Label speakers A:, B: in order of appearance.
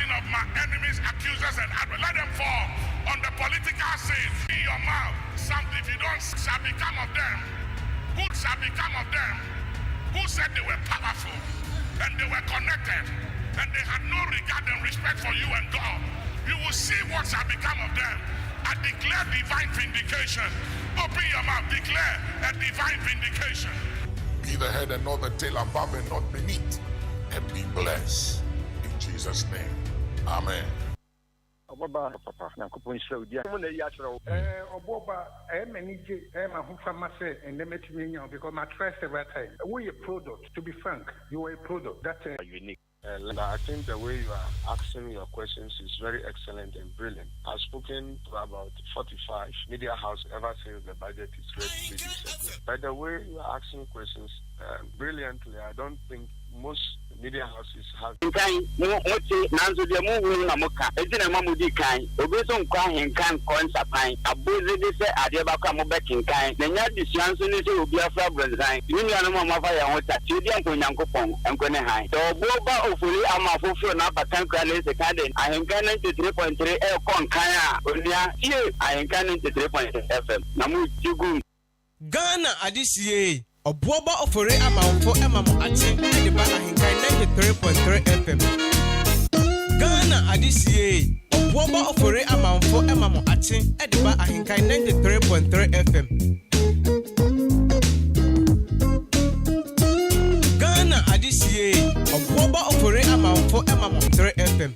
A: mountain of my enemies, accusers, and adversaries. Let them fall on the political scene. In your mouth, something if you don't shall become of them. Who shall become of them? Who said they were powerful and they were connected and they had no regard and respect for you and God? You will see what shall become of them. I declare divine vindication. Open your mouth, declare a divine vindication.
B: Be the head and not the tail, above and not beneath, and be blessed. In Jesus' name. Amen.
C: Obuoba papa na kupon shawdia mo na yachro Obuoba manage my home pharmacy and them to because my trust every time we a product, to be frank, you are a product that
D: unique. I think the way you are asking your questions is very excellent and brilliant. I've spoken to about 45 media houses ever since the budget is ready to be settled. By the way you are asking questions brilliantly, I don't think most media houses have.
E: Obuoba Ofori Amanfo na Batanka Lese Kanden AHENKAN933FM Konkaya Onia AHENKAN933FM Namu Jugum
F: Ghana adisiye Obuoba Ofori Amanfo emamo ati ediba AHENKAN933FM Ghana adisiye Obuoba Ofori Amanfo emamo ati ediba AHENKAN933FM Ghana adisiye Obuoba Ofori Amanfo emamo 3FM